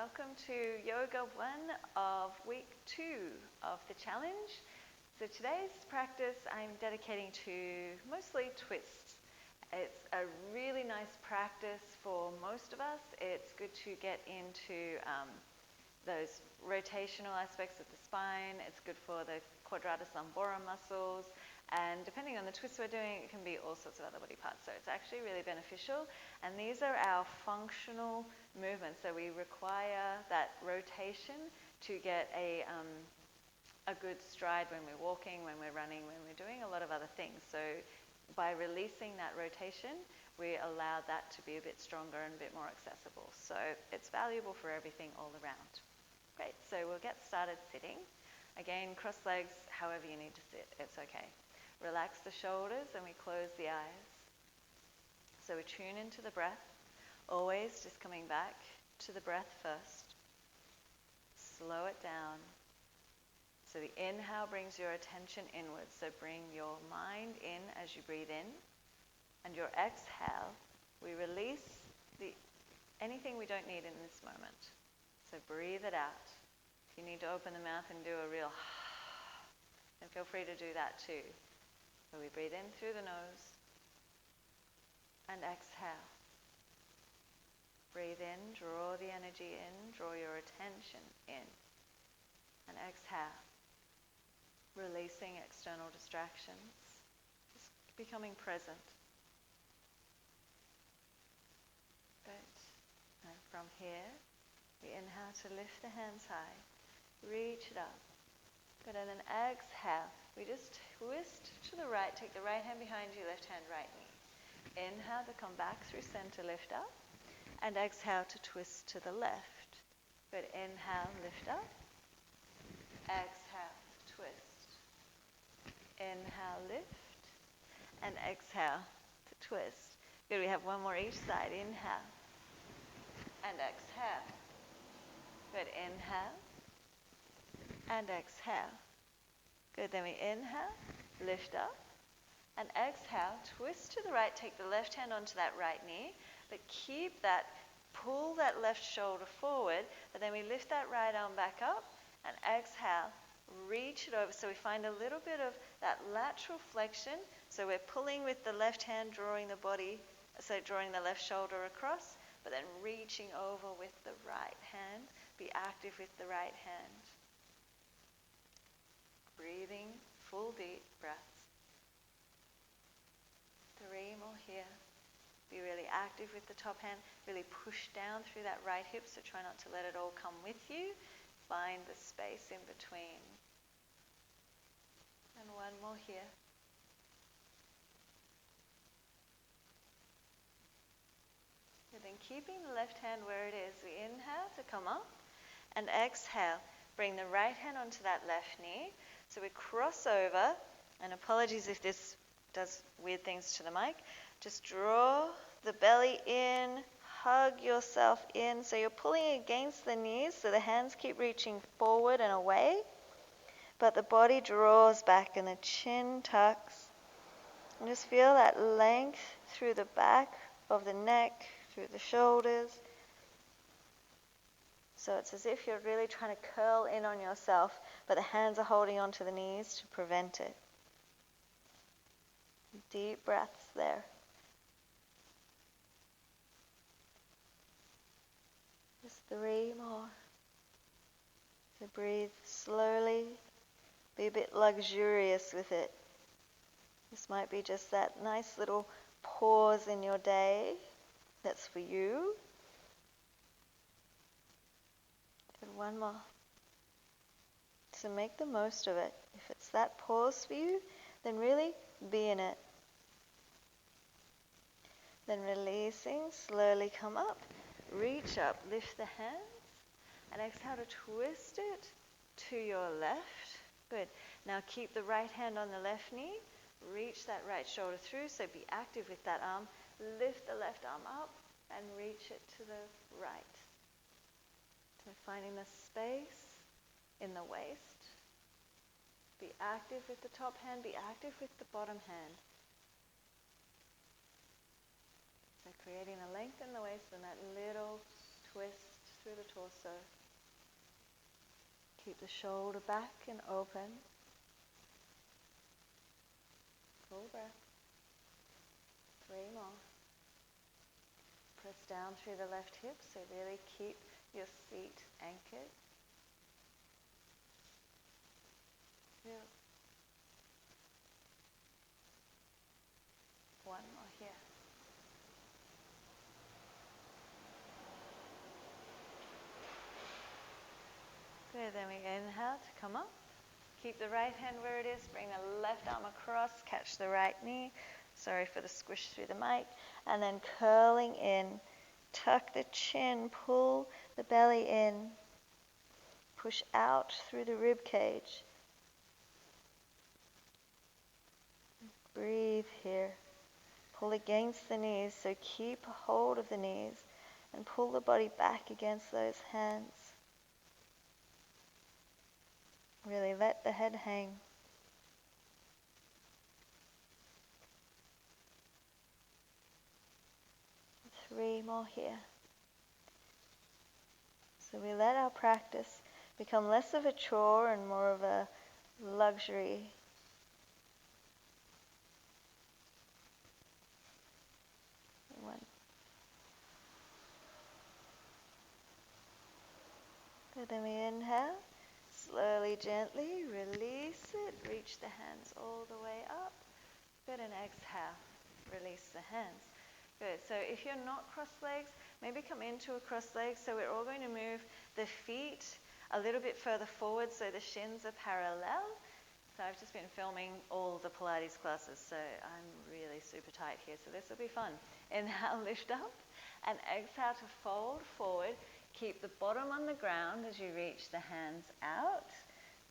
welcome to Yoga 1 of week 2 of the challenge. So today's practice I'm dedicating to mostly twists. It's a really nice practice for most of us. It's good to get into those rotational aspects of the spine. It's good for the quadratus lumborum muscles. And depending on the twist we're doing, it can be all sorts of other body parts. So it's actually really beneficial. And these are our functional movements. So we require that rotation to get a good stride when we're walking, when we're running, when we're doing a lot of other things. So by releasing that rotation, we allow that to be a bit stronger and a bit more accessible. So it's valuable for everything all around. Great. So we'll get started sitting. Again, cross legs, however you need to sit. It's okay. Relax the shoulders and we close the eyes. So we tune into the breath, always just coming back to the breath first. Slow it down. So the inhale brings your attention inwards. So bring your mind in as you breathe in. And your exhale, we release anything we don't need in this moment. So breathe it out. If you need to open the mouth and do a real then feel free to do that too. So we breathe in through the nose and exhale. Breathe in, draw the energy in, draw your attention in. And exhale, releasing external distractions, just becoming present. Good. And from here, we inhale to lift the hands high, reach it up. Good, and then exhale. We just twist to the right, take the right hand behind you, left hand, right knee. Inhale to come back through center, lift up. And exhale to twist to the left. Good, inhale, lift up. Exhale, twist. Inhale, lift. And exhale to twist. Good, we have one more each side. Inhale. And exhale. Good, inhale. And exhale. Good, then we inhale, lift up, and exhale, twist to the right, take the left hand onto that right knee, but keep that, pull that left shoulder forward, but then we lift that right arm back up, and exhale, reach it over, so we find a little bit of that lateral flexion, so we're pulling with the left hand, drawing the body, so drawing the left shoulder across, but then reaching over with the right hand, be active with the right hand. Breathing, full deep breaths. 3 more here. Be really active with the top hand. Really push down through that right hip, so try not to let it all come with you. Find the space in between. And 1 more here. And then keeping the left hand where it is, we inhale to come up and exhale. Bring the right hand onto that left knee. So we cross over, and apologies if this does weird things to the mic. Just draw the belly in, hug yourself in. So you're pulling against the knees, so the hands keep reaching forward and away, but the body draws back and the chin tucks. And just feel that length through the back of the neck, through the shoulders. So it's as if you're really trying to curl in on yourself, but the hands are holding onto the knees to prevent it. Deep breaths there. Just 3 more. So breathe slowly. Be a bit luxurious with it. This might be just that nice little pause in your day that's for you. And 1 more. So make the most of it. If it's that pause for you, then really be in it. Then releasing, slowly come up, reach up, lift the hands, and exhale to twist it to your left. Good. Now keep the right hand on the left knee, reach that right shoulder through, so be active with that arm. Lift the left arm up and reach it to the right. So finding the space in the waist. Be active with the top hand, be active with the bottom hand. So creating a length in the waist and that little twist through the torso. Keep the shoulder back and open. Full breath. 3 more. Press down through the left hip, so really keep your seat anchored. Feel. 1 more here. Good, then we inhale to come up. Keep the right hand where it is. Bring the left arm across. Catch the right knee. Sorry for the squish through the mic. And then curling in. Tuck the chin. Pull the belly in. Push out through the rib cage. Breathe here. Pull against the knees. So keep hold of the knees. And pull the body back against those hands. Really let the head hang. 3 more here. So we let our practice become less of a chore and more of a luxury. One. Good, then we inhale. Slowly, gently release it. Reach the hands all the way up. Good, and exhale. Release the hands. Good, so if you're not crossed legs, maybe come into a crossed leg. So we're all going to move the feet a little bit further forward so the shins are parallel. So I've just been filming all the Pilates classes, so I'm really super tight here, so this will be fun. Inhale, lift up, and exhale to fold forward. Keep the bottom on the ground as you reach the hands out.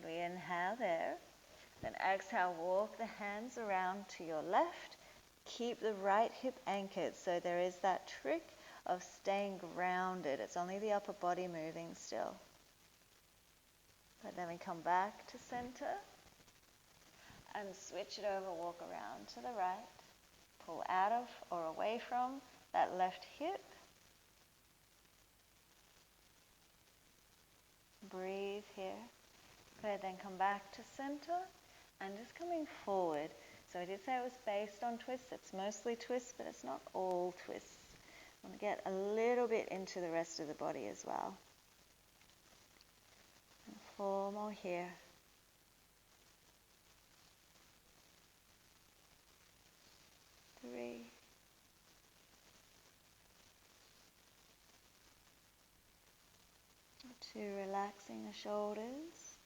We inhale there. Then exhale, walk the hands around to your left. Keep the right hip anchored, so there is that trick of staying grounded. It's only the upper body moving still. But then we come back to center and switch it over, walk around to the right. Pull out of or away from that left hip. Breathe here. Good, then come back to center and just coming forward. So I did say it was based on twists. It's mostly twists, but it's not all twists. I want to get a little bit into the rest of the body as well. And 4 more here. 3. 2, relaxing the shoulders.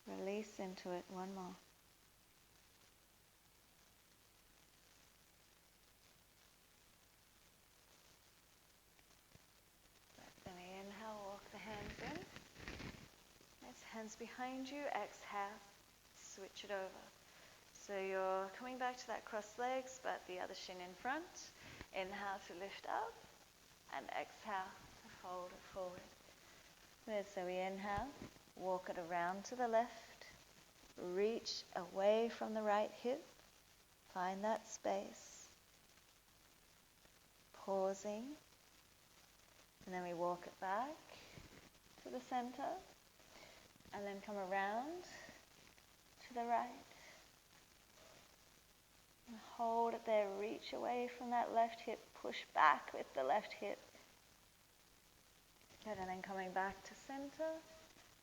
Release into it. 1 more. Then we inhale, walk the hands in. Nice, hands behind you. Exhale, switch it over. So you're coming back to that crossed legs, but the other shin in front. Inhale to lift up, and exhale to fold it forward. Good, so we inhale, walk it around to the left, reach away from the right hip, find that space. Pausing, and then we walk it back to the center, and then come around to the right. And hold it there, reach away from that left hip, push back with the left hip. Good, and then coming back to center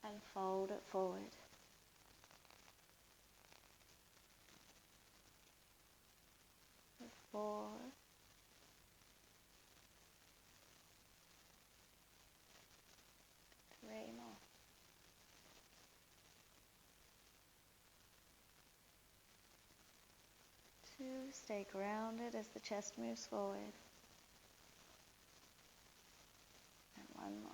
and fold it forward. Four. 3 more. 2, stay grounded as the chest moves forward. And 1 more.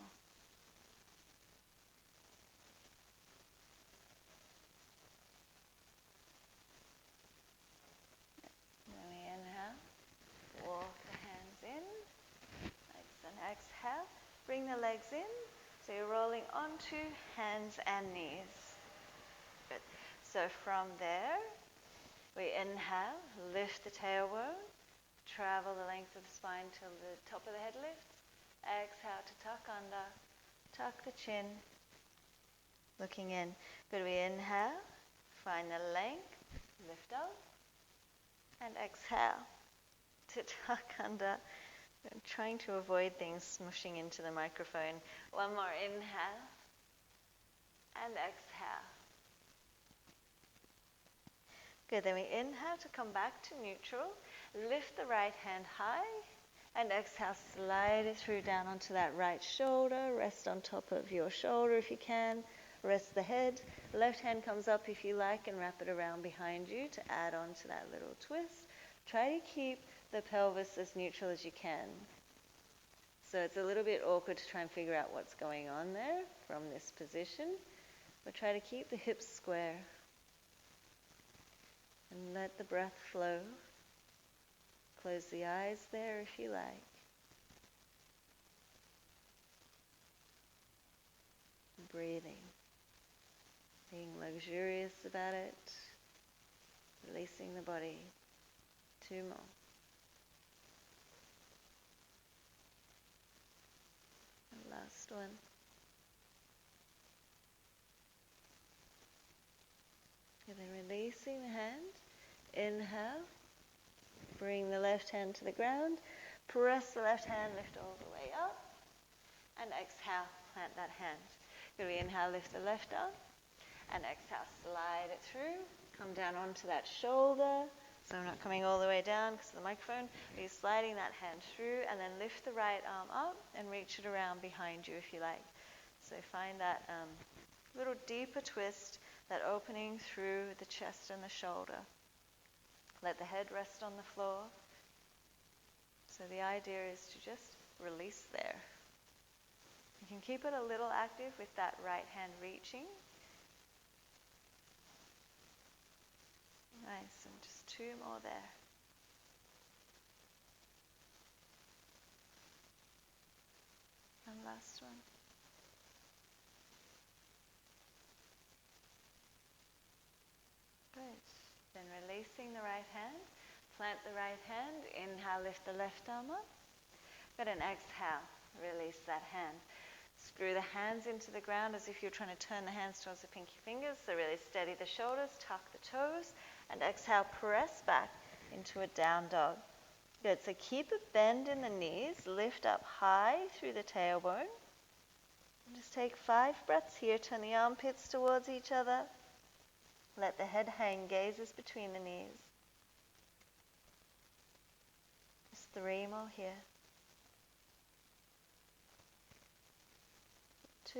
Then we inhale, walk the hands in. Then exhale, bring the legs in. So you're rolling onto hands and knees. Good. So from there, we inhale, lift the tailbone, travel the length of the spine till the top of the head lifts. tuck the chin, looking in. Good, we inhale, find the length, lift up, and exhale to tuck under. I'm trying to avoid things smushing into the microphone. One more inhale, and exhale. Good, then we inhale to come back to neutral. Lift the right hand high, and exhale, slide it through down onto that right shoulder. Rest on top of your shoulder if you can. Rest the head. Left hand comes up if you like, and wrap it around behind you to add on to that little twist. Try to keep the pelvis as neutral as you can. So it's a little bit awkward to try and figure out what's going on there from this position. But try to keep the hips square. And let the breath flow. Close the eyes there if you like. Breathing. Being luxurious about it. Releasing the body. 2 more. And last one. And then releasing the hand. Inhale. Bring the left hand to the ground. Press the left hand, lift all the way up. And exhale, plant that hand. Good, we inhale, lift the left arm. And exhale, slide it through. Come down onto that shoulder. So I'm not coming all the way down because of the microphone. You're sliding that hand through and then lift the right arm up and reach it around behind you if you like. So find that little deeper twist, that opening through the chest and the shoulder. Let the head rest on the floor. So the idea is to just release there. You can keep it a little active with that right hand reaching. Nice, and just 2 more there. And last one. Good. Then releasing the right hand. Plant the right hand. Inhale, lift the left arm up. Good, and exhale. Release that hand. Screw the hands into the ground as if you're trying to turn the hands towards the pinky fingers. So really steady the shoulders, tuck the toes. And exhale, press back into a down dog. Good, so keep a bend in the knees. Lift up high through the tailbone. And just take 5 breaths here. Turn the armpits towards each other. Let the head hang, gazes between the knees. Just 3 more here. 2.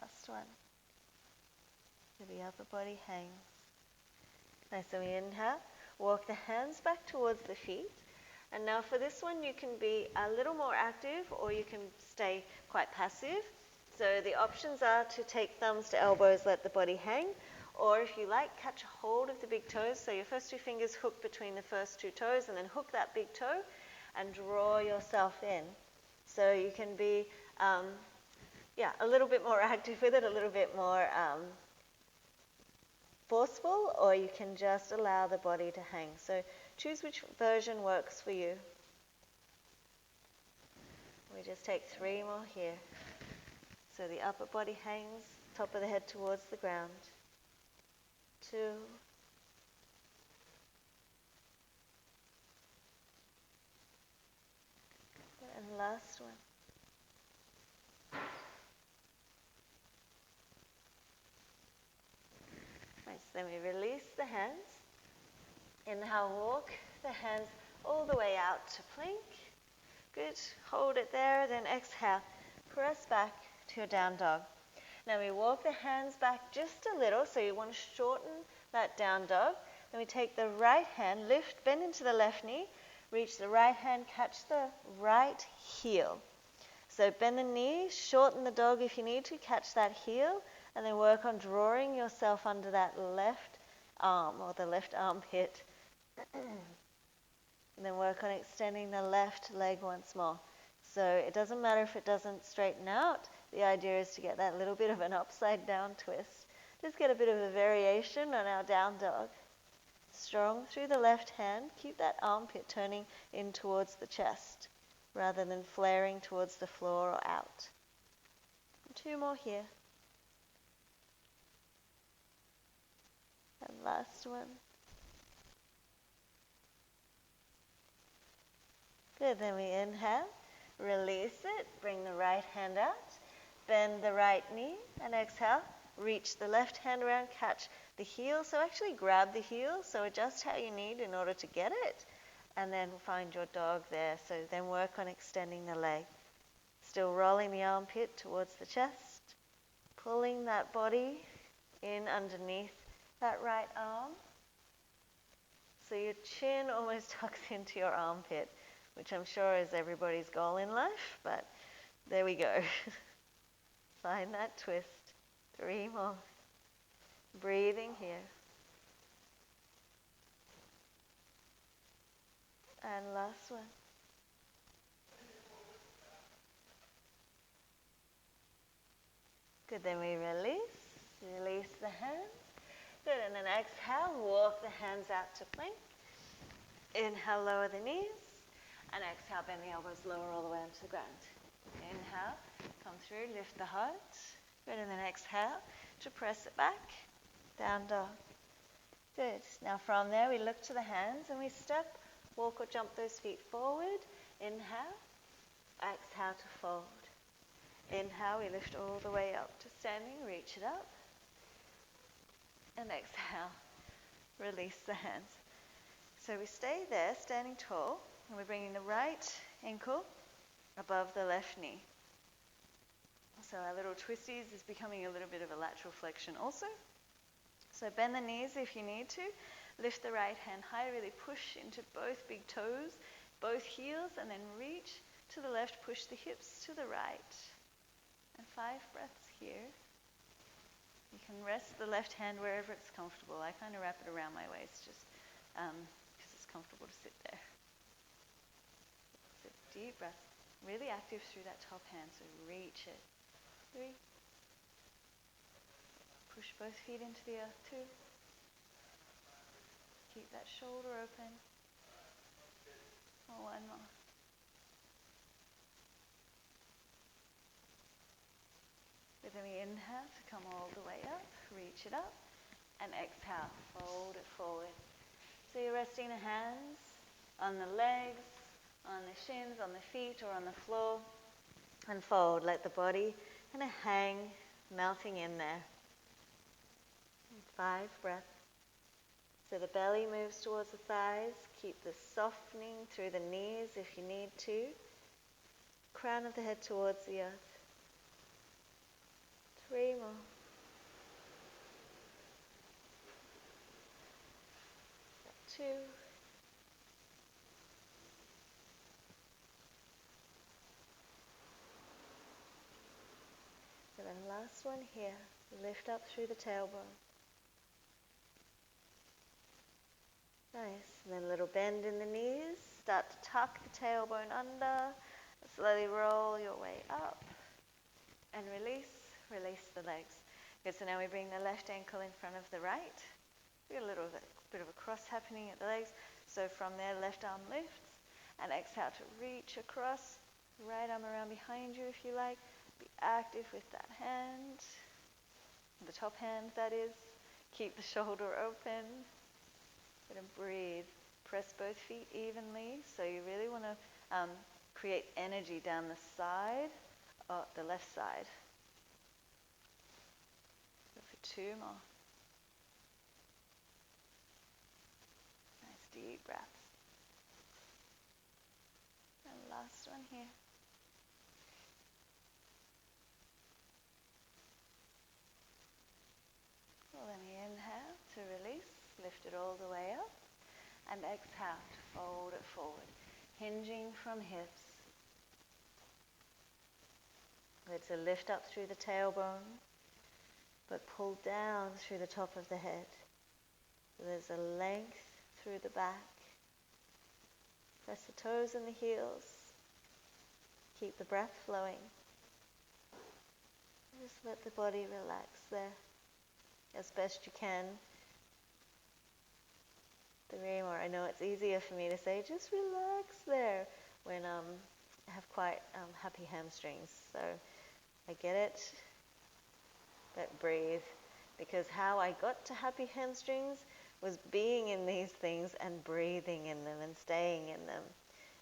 Last one. The upper body hangs. Nice, so we inhale. Walk the hands back towards the feet. And now for this one, you can be a little more active or you can stay quite passive. So the options are to take thumbs to elbows, let the body hang. Or if you like, catch a hold of the big toes. So your first 2 fingers hook between the first 2 toes and then hook that big toe and draw yourself in. So you can be, a little bit more active with it, a little bit more forceful, or you can just allow the body to hang. So choose which version works for you. We just take 3 more here. So the upper body hangs, top of the head towards the ground. 2. And last one. Nice, then we release the hands. Inhale, walk the hands all the way out to plank. Good, hold it there, then exhale. Press back to your down dog. Now we walk the hands back just a little, so you want to shorten that down dog. Then we take the right hand, lift, bend into the left knee, reach the right hand, catch the right heel. So bend the knee, shorten the dog if you need to, catch that heel, and then work on drawing yourself under that left arm or the left armpit. And then work on extending the left leg once more. So it doesn't matter if it doesn't straighten out. The idea is to get that little bit of an upside down twist. Just get a bit of a variation on our down dog. Strong through the left hand. Keep that armpit turning in towards the chest rather than flaring towards the floor or out. 2 more here. And last one. Good, then we inhale, release it, bring the right hand out, bend the right knee, and exhale, reach the left hand around, catch the heel. So actually grab the heel, so adjust how you need in order to get it, and then find your dog there. So then work on extending the leg. Still rolling the armpit towards the chest, pulling that body in underneath that right arm. So your chin almost tucks into your armpit, which I'm sure is everybody's goal in life, but there we go. Find that twist. 3 more. Breathing here. And last one. Good, then we release the hands. Good, and then exhale, walk the hands out to plank. Inhale, lower the knees, and exhale, bend the elbows lower all the way onto the ground. Inhale, come through, lift the heart. Good, and then exhale to press it back, down dog. Good, now from there we look to the hands and we step, walk or jump those feet forward. Inhale, exhale to fold. Inhale, we lift all the way up to standing, reach it up. And exhale, release the hands. So we stay there, standing tall, and we're bringing the right ankle above the left knee. So our little twisties is becoming a little bit of a lateral flexion also. So bend the knees if you need to. Lift the right hand high, really push into both big toes, both heels, and then reach to the left, push the hips to the right. And 5 breaths here. You can rest the left hand wherever it's comfortable. I kind of wrap it around my waist just because it's comfortable to sit there. So deep breath. Really active through that top hand, so reach it. 3. Push both feet into the earth. 2. Keep that shoulder open. 1 more. Then we inhale to come all the way up, reach it up, and exhale, fold it forward. So you're resting the hands on the legs, on the shins, on the feet, or on the floor, and fold. Let the body kind of hang, melting in there. 5 breaths. So the belly moves towards the thighs. Keep the softening through the knees if you need to. Crown of the head towards the earth. 3 more. 2. And then last one here. Lift up through the tailbone. Nice. And then a little bend in the knees. Start to tuck the tailbone under. Slowly roll your way up. And release the legs. Good, so now we bring the left ankle in front of the right. We got a little bit of a cross happening at the legs. So from there, left arm lifts. And exhale to reach across. Right arm around behind you if you like. Be active with that hand. The top hand, that is. Keep the shoulder open. Good, and breathe. Press both feet evenly. So you really want to create energy down the side, the left side. Go for 2 more. Nice deep breaths. And last one here. Well, then we inhale to release, lift it all the way up, and exhale to fold it forward, hinging from hips. Let's lift up through the tailbone, but pull down through the top of the head. So there's a length through the back. Press the toes and the heels. Keep the breath flowing. Just let the body relax there as best you can. I know it's easier for me to say, just relax there, when I have quite happy hamstrings. So I get it, but breathe. Because how I got to happy hamstrings was being in these things and breathing in them and staying in them.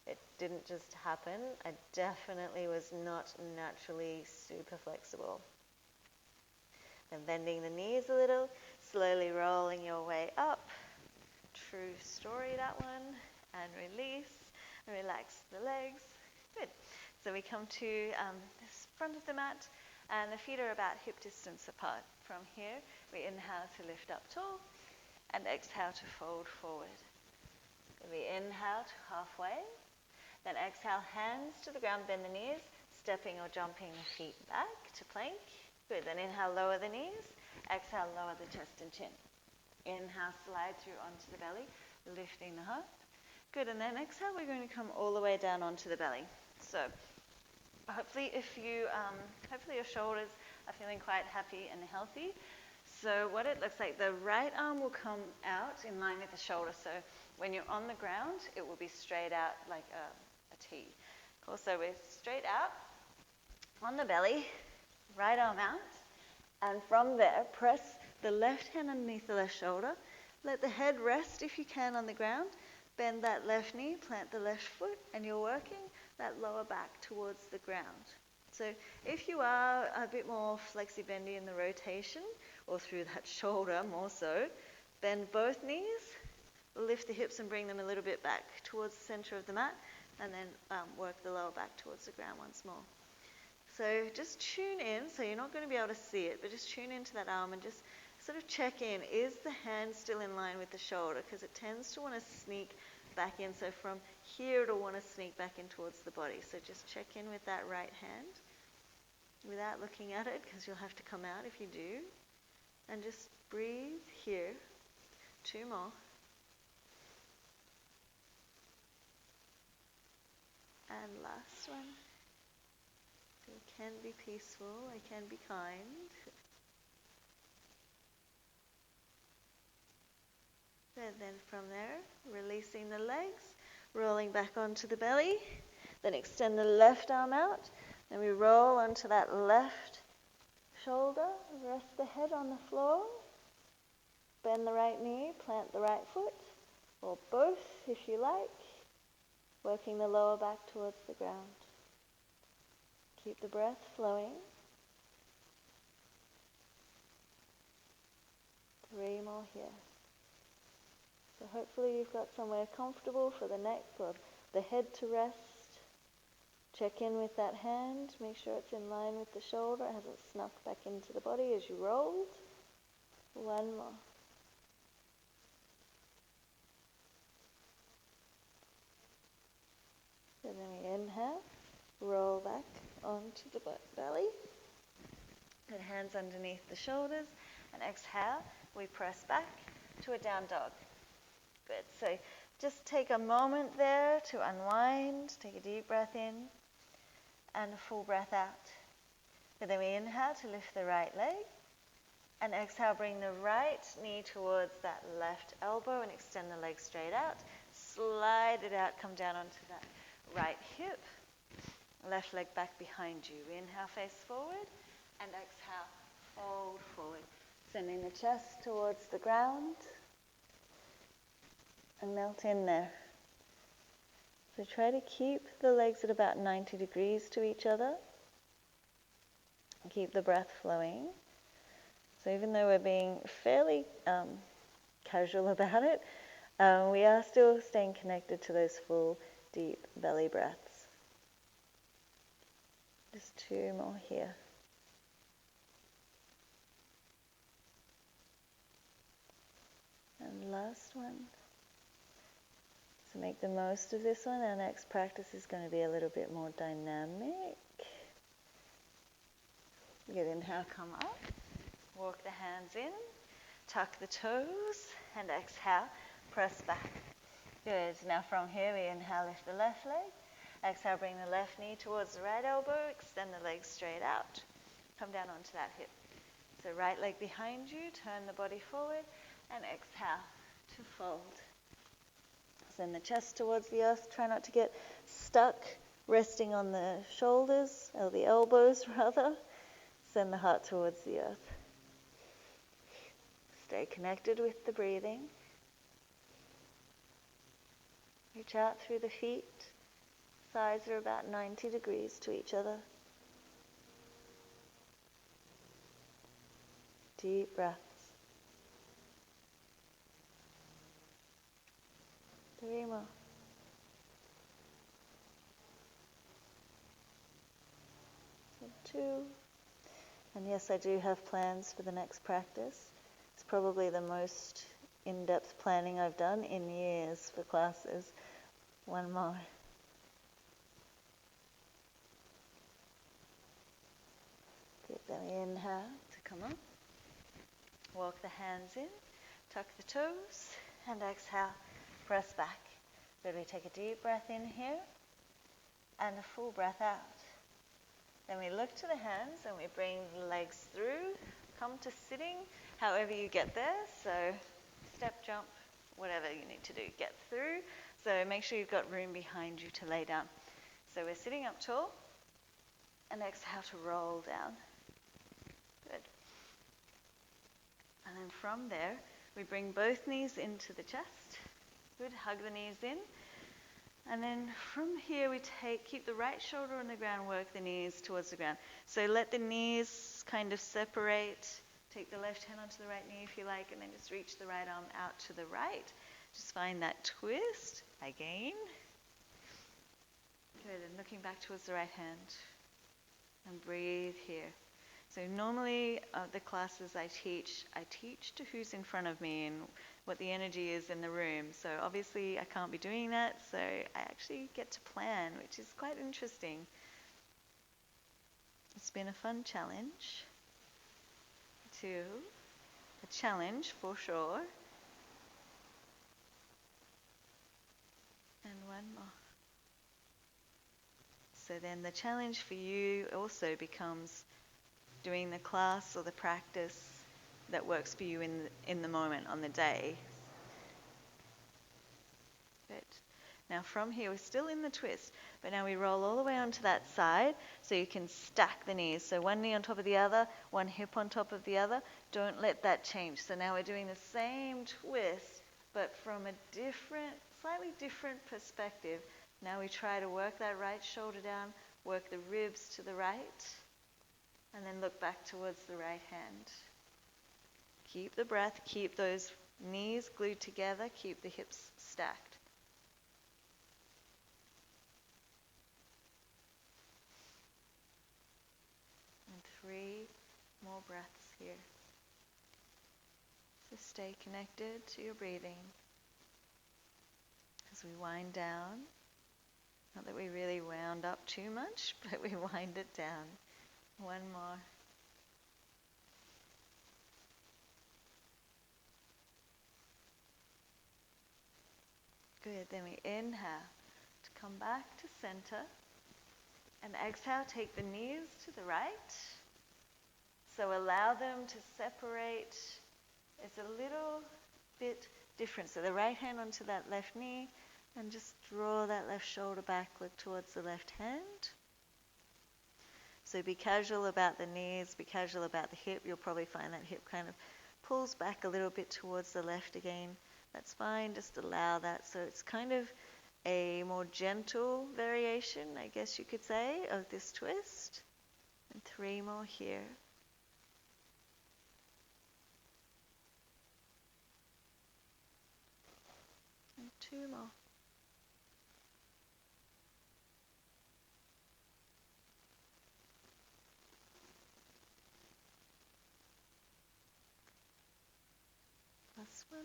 It didn't just happen. I definitely was not naturally super flexible. Then bending the knees a little, slowly rolling your way up. True story, that one. And release. Relax the legs. Good. So we come to the front of the mat, and the feet are about hip distance apart. From here, we inhale to lift up tall, and exhale to fold forward. We inhale to halfway, then exhale, hands to the ground, bend the knees, stepping or jumping the feet back to plank. Good, then inhale, lower the knees, exhale, lower the chest and chin. Inhale, slide through onto the belly, lifting the heart. Good, and then exhale, we're going to come all the way down onto the belly. So hopefully your shoulders are feeling quite happy and healthy. So what it looks like, the right arm will come out in line with the shoulder. So when you're on the ground, it will be straight out like a T. Also, we're straight out on the belly, right arm out. And from there, press the left hand underneath the left shoulder. Let the head rest if you can on the ground. Bend that left knee, plant the left foot, and you're working that lower back towards the ground. So if you are a bit more flexi-bendy in the rotation, or through that shoulder more so, bend both knees, lift the hips and bring them a little bit back towards the center of the mat, and then work the lower back towards the ground once more. So just tune in, so you're not going to be able to see it, but just tune into that arm and just sort of check in. Is the hand still in line with the shoulder? Because it tends to want to sneak back in. So from here, it'll want to sneak back in towards the body. So just check in with that right hand without looking at it, because you'll have to come out if you do. And just breathe here. 2 more. And last one. So it can be peaceful, I can be kind. And then from there, releasing the legs, rolling back onto the belly. Then extend the left arm out. Then we roll onto that left shoulder. Rest the head on the floor. Bend the right knee, plant the right foot. Or both if you like. Working the lower back towards the ground. Keep the breath flowing. 3 more here. So hopefully you've got somewhere comfortable for the neck or the head to rest. Check in with that hand. Make sure it's in line with the shoulder. It hasn't snuck back into the body as you rolled. 1 more. And then we inhale. Roll back onto the belly. Put hands underneath the shoulders. And exhale, we press back to a down dog. Good. So just take a moment there to unwind. Take a deep breath in and a full breath out. And then we inhale to lift the right leg. And exhale, bring the right knee towards that left elbow and extend the leg straight out. Slide it out, come down onto that right hip. Left leg back behind you. Inhale, face forward, and exhale, fold forward. Sending the chest towards the ground, and melt in there. So try to keep the legs at about 90 degrees to each other. Keep the breath flowing. So even though we're being fairly casual about it, we are still staying connected to those full, deep belly breaths. Just 2 more here. And last one. So make the most of this one. Our next practice is going to be a little bit more dynamic. Good, inhale, come up. Walk the hands in. Tuck the toes. And exhale, press back. Good. Now from here, we inhale, lift the left leg. Exhale, bring the left knee towards the right elbow. Extend the leg straight out. Come down onto that hip. So right leg behind you. Turn the body forward. And exhale to fold. Send the chest towards the earth. Try not to get stuck resting on the shoulders, or the elbows rather. Send the heart towards the earth. Stay connected with the breathing. Reach out through the feet. Thighs are about 90 degrees to each other. Deep breaths. 3 more. 2. And yes, I do have plans for the next practice. It's probably the most in-depth planning I've done in years for classes. 1 more. Good, then we inhale to come up. Walk the hands in, tuck the toes, and exhale, press back. Good, we take a deep breath in here, and a full breath out. Then we look to the hands, and we bring the legs through, come to sitting, however you get there. So step, jump, whatever you need to do, get through. So make sure you've got room behind you to lay down. So we're sitting up tall, and exhale to roll down. Good. And then from there, we bring both knees into the chest. Good, hug the knees in. And then from here we keep the right shoulder on the ground, work the knees towards the ground. So let the knees kind of separate. Take the left hand onto the right knee if you like, and then just reach the right arm out to the right. Just find that twist again. Good, and looking back towards the right hand. And breathe here. So normally the classes I teach to who's in front of me and what the energy is in the room. So obviously I can't be doing that, so I actually get to plan, which is quite interesting. It's been a fun challenge. A challenge for sure. And 1 more. So then the challenge for you also becomes doing the class or the practice that works for you in the moment on the day. Good. Now from here, we're still in the twist, but now we roll all the way onto that side so you can stack the knees. So 1 knee on top of the other, 1 hip on top of the other. Don't let that change. So now we're doing the same twist, but from a slightly different perspective. Now we try to work that right shoulder down, work the ribs to the right, and then look back towards the right hand. Keep the breath, keep those knees glued together, keep the hips stacked. And 3 more breaths here. So stay connected to your breathing as we wind down. Not that we really wound up too much, but we wind it down. 1 more. Good, then we inhale to come back to center. And exhale, take the knees to the right. So allow them to separate. It's a little bit different. So the right hand onto that left knee, and just draw that left shoulder back, look towards the left hand. So be casual about the knees, be casual about the hip. You'll probably find that hip kind of pulls back a little bit towards the left again. That's fine, just allow that. So it's kind of a more gentle variation, I guess you could say, of this twist. And 3 more here. And 2 more. Last one.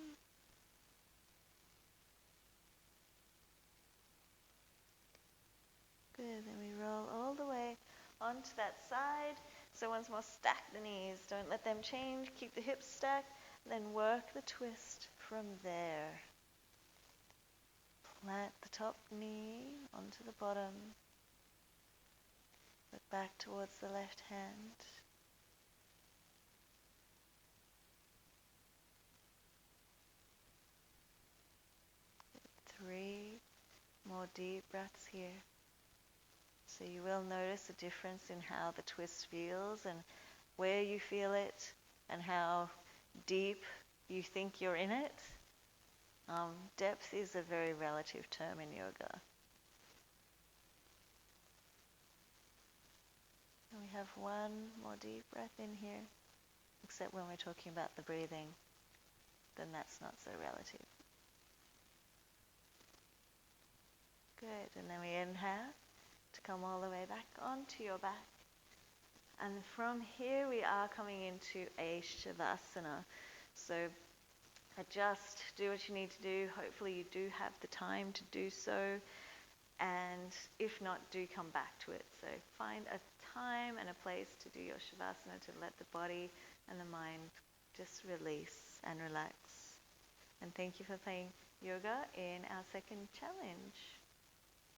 Good, then we roll all the way onto that side. So once more, stack the knees. Don't let them change. Keep the hips stacked. Then work the twist from there. Plant the top knee onto the bottom. Look back towards the left hand. Three deep breaths here. So you will notice a difference in how the twist feels and where you feel it and how deep you think you're in it. Depth is a very relative term in yoga. And we have one more deep breath in here, except when we're talking about the breathing, then that's not so relative. Good, and then we inhale to come all the way back onto your back. And from here we are coming into a Shavasana. So just do what you need to do. Hopefully you do have the time to do so. And if not, do come back to it. So find a time and a place to do your Shavasana, to let the body and the mind just release and relax. And thank you for playing yoga in our second challenge.